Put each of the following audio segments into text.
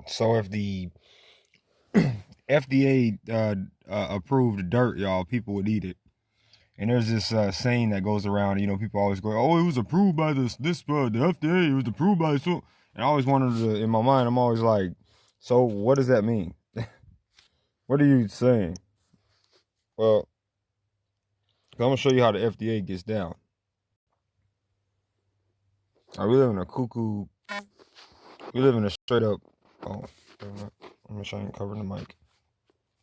So if the FDA approved dirt, y'all, people would eat it. And there's this saying that goes around. People always go, "Oh, it was approved by the FDA. It was approved by so." And I always wondered in my mind, I'm always like, so what does that mean? What are you saying? Well, I'm gonna show you how the FDA gets down. We live in a cuckoo. We live in a straight up. Oh, let me try and cover the mic.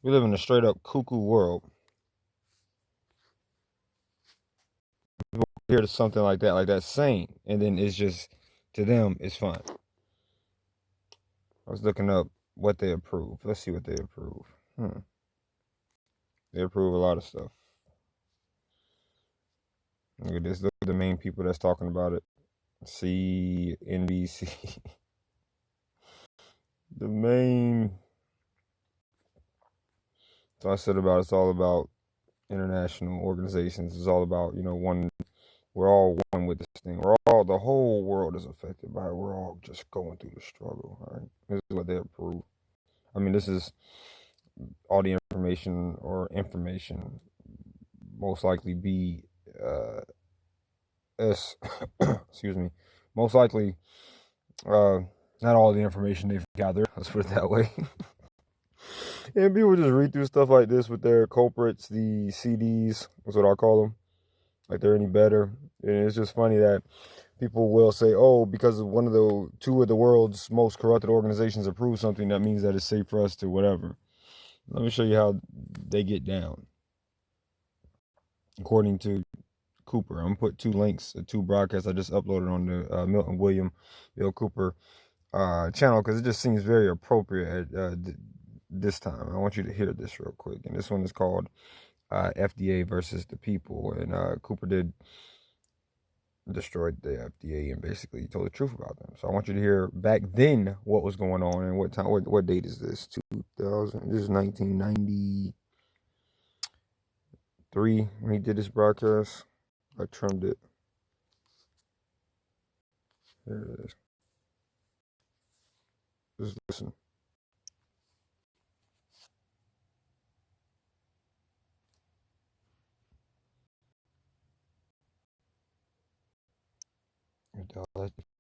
We live in a straight up cuckoo world. People hear something like that saying, and then it's just to them, it's fun. I was looking up what they approve. Let's see what they approve. They approve a lot of stuff. Look at this. Look at the main people that's talking about it. CNBC. The main. So I said about it's all about international organizations. It's all about one. We're all one with this thing. The whole world is affected by it. We're all just going through the struggle. All right. This is what they approve. I mean, this is all the information most likely be excuse me, most likely not all the information they've gathered, let's put it that way. And people just read through stuff like this with their culprits, the CDs, that's what I call them, like they're any better. And it's just funny that people will say, oh, because of two of the world's most corrupted organizations approve something, that means that it's safe for us to whatever. Let me show you how they get down. According to Cooper, I'm going to put two links, two broadcasts I just uploaded on the Milton William Bill Cooper channel, because it just seems very appropriate at this time. I want you to hear this real quick. And this one is called FDA versus the people. And Cooper destroyed the FDA and basically told the truth about them. So I want you to hear back then what was going on and what time. What date is this? 2000. This is 1993 when he did this broadcast. I trimmed it. There it is. Just listen.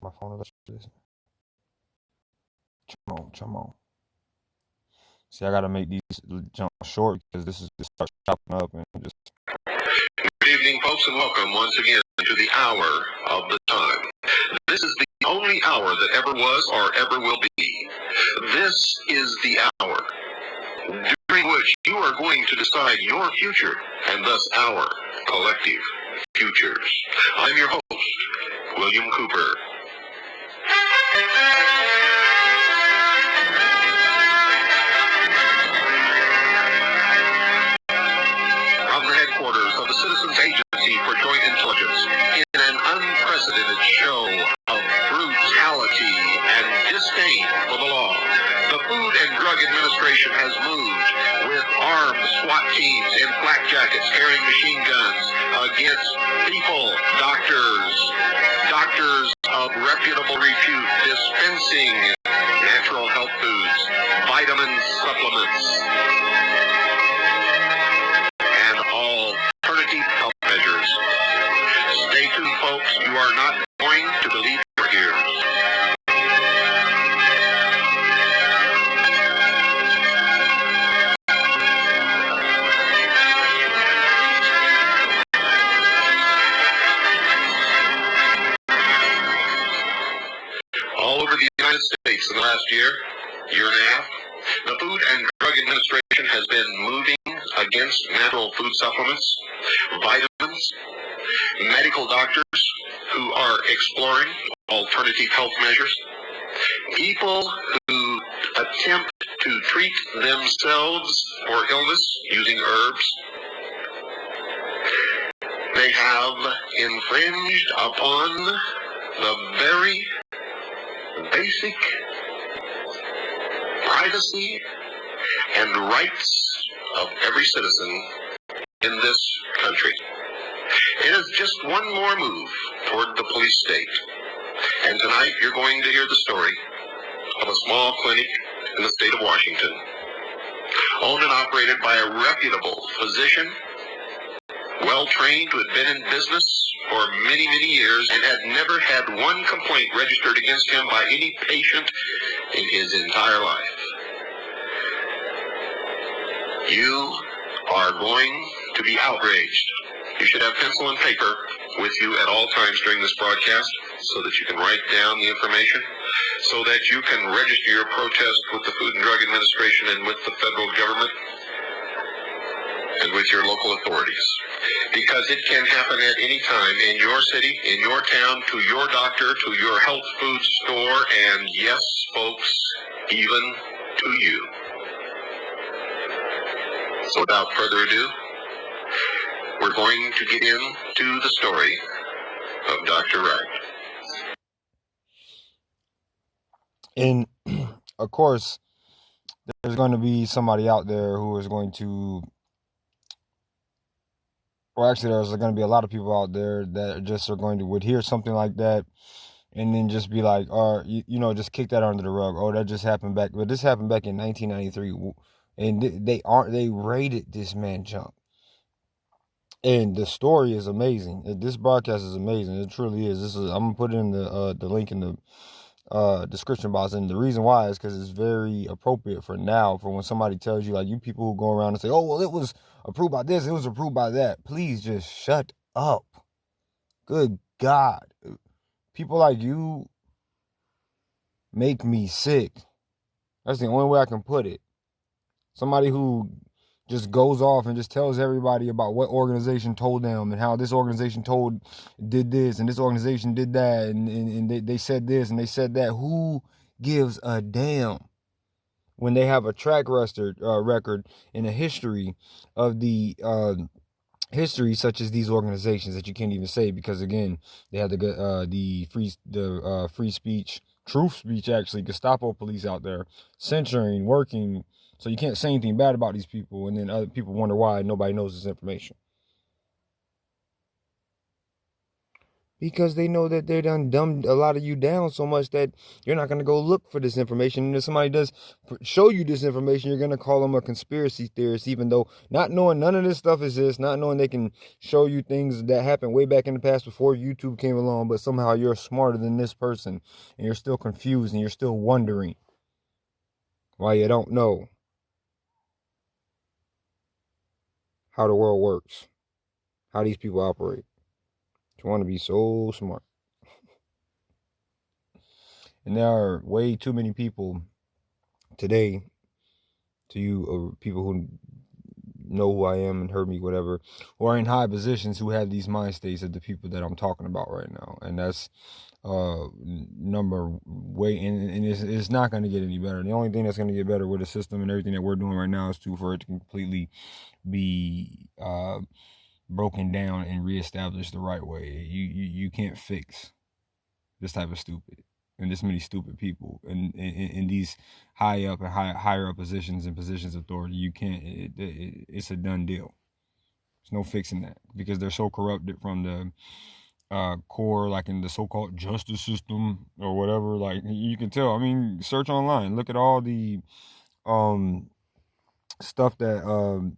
My phone. Let's listen. Come on. See, I gotta make these jump short because this is just start chopping up and just. Good evening, folks, and welcome once again to the hour of the time. This is the only hour that ever was or ever will be. This is the hour during which you are going to decide your future and thus our collective futures. I'm your host, William Cooper. From the headquarters of the Citizens Agency for Joint Intelligence, in an unprecedented show of brutality and disdain for the law, the Food and Drug Administration has moved with armed SWAT teams in flak jackets carrying machine guns against people, doctors of reputable repute dispensing natural health foods, vitamin supplements, and alternative health measures. Stay tuned, folks. You are not going to believe your ears. All over the United States in the last year and a half, the Food and Drug Administration has been moving against natural food supplements, vitamins, medical doctors who are exploring alternative health measures, people who attempt to treat themselves for illness using herbs. They have infringed upon the very basic privacy and rights of every citizen in this country. It is just one more move toward the police state. And tonight you're going to hear the story of a small clinic in the state of Washington, owned and operated by a reputable physician, well-trained, who had been in business for many, many years and had never had one complaint registered against him by any patient in his entire life. You are going to be outraged. You should have pencil and paper with you at all times during this broadcast so that you can write down the information, so that you can register your protest with the Food and Drug Administration and with the federal government and with your local authorities. Because it can happen at any time in your city, in your town, to your doctor, to your health food store, and yes, folks, even to you. So without further ado, we're going to get into the story of Dr. Wright. And of course, there's going to be somebody out there who is going to, well, actually, there's going to be a lot of people out there that just are going to would hear something like that and then just be like, or, just kick that under the rug. Oh, that just happened back. But this happened back in 1993. And they raided this man junk. And the story is amazing. This broadcast is amazing. It truly is. I'm gonna put it in the link in the description box, and the reason why is because it's very appropriate for now. For when somebody tells you, like, you people who go around and say, "Oh, well, it was approved by this, it was approved by that." Please just shut up. Good God, people like you make me sick. That's the only way I can put it. Somebody who just goes off and just tells everybody about what organization told them and how this organization did this and this organization did that and they said this and they said that. Who gives a damn when they have a track record in a history of the history such as these organizations that you can't even say, because again, they have the free speech, truth speech, actually, Gestapo police out there censoring, working. So you can't say anything bad about these people, and then other people wonder why nobody knows this information. Because they know that they done dumbed a lot of you down so much that you're not going to go look for this information. And if somebody does show you this information, you're going to call them a conspiracy theorist, even though not knowing none of this stuff exists, not knowing they can show you things that happened way back in the past before YouTube came along, but somehow you're smarter than this person, and you're still confused, and you're still wondering why you don't know how the world works, how these people operate. You want to be so smart. And there are way too many people today, to you, people who know who I am and heard me, whatever, who are in high positions, who have these mind states of the people that I'm talking about right now. And that's number way, and it's not going to get any better. The only thing that's going to get better with the system and everything that we're doing right now is for it to completely be broken down and reestablished the right way. You can't fix this type of stupid and this many stupid people and in these higher up positions and positions of authority. You can't. It's a done deal. There's no fixing that, because they're so corrupted from the core, like in the so-called justice system or whatever. Like, you can tell. I mean, search online, look at all the stuff that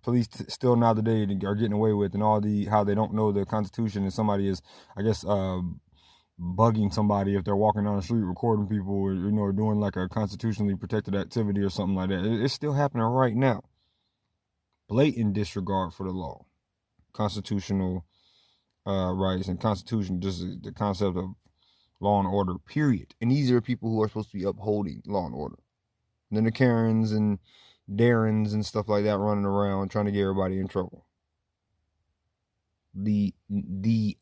police still nowadays are getting away with, and all how they don't know the Constitution, and somebody is, I guess, bugging somebody if they're walking down the street, recording people, or doing like a constitutionally protected activity or something like that. It's still happening right now. Blatant disregard for the law, constitutional rights, and Constitution, just the concept of law and order, period. And these are people who are supposed to be upholding law and order. And then the Karens and Darrens and stuff like that running around trying to get everybody in trouble. The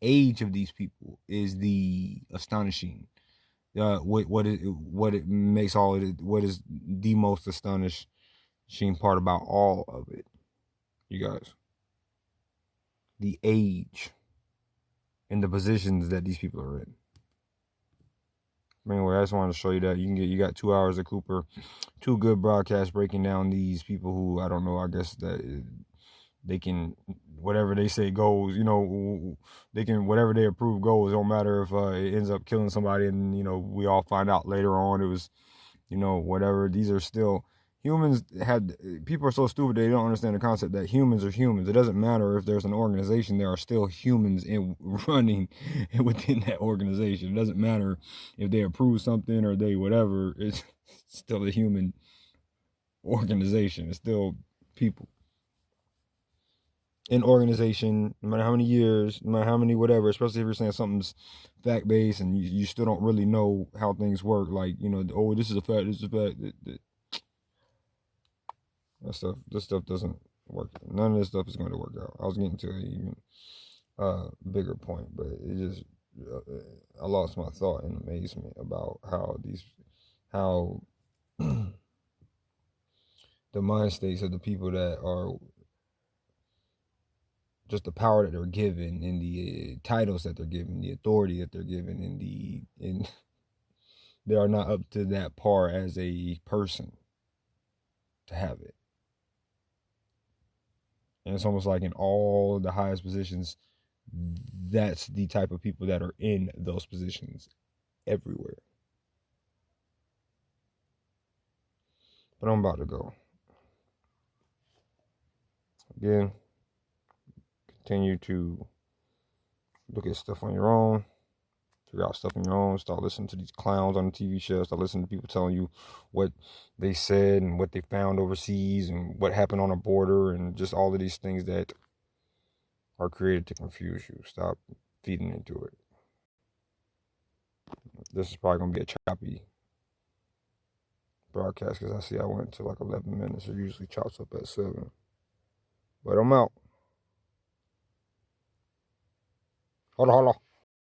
age of these people is the astonishing. What it makes all of it. What is the most astonishing part about all of it, you guys? The age and the positions that these people are in. Anyway, I just wanted to show you that you got 2 hours of Cooper, 2 good broadcasts breaking down these people who, I don't know, I guess that they can, whatever they say goes, they can, whatever they approve goes. It don't matter if it ends up killing somebody, and we all find out later on it was whatever. These are still humans. People are so stupid they don't understand the concept that humans are humans. It doesn't matter if there's an organization, there are still humans running within that organization. It doesn't matter if they approve something or they whatever. It's still a human organization. It's still people. An organization, no matter how many years, no matter how many whatever, especially if you're saying something's fact-based and you still don't really know how things work, like, oh, this is a fact, this is a fact. This stuff doesn't work. None of this stuff is going to work out. I was getting to an even bigger point, but it just, I lost my thought in amazement about how the mind states of the people that are just the power that they're given and the titles that they're given, the authority that they're given, and they are not up to that par as a person to have it. And it's almost like in all the highest positions, that's the type of people that are in those positions everywhere. But I'm about to go. Again, continue to look at stuff on your own, figure out stuff on your own, start listening to these clowns on the TV shows, start listening to people telling you what they said and what they found overseas and what happened on a border and just all of these things that are created to confuse you. Stop feeding into it. This is probably going to be a choppy broadcast because I see I went to like 11 minutes. It usually chops up at 7. But I'm out. Hold on.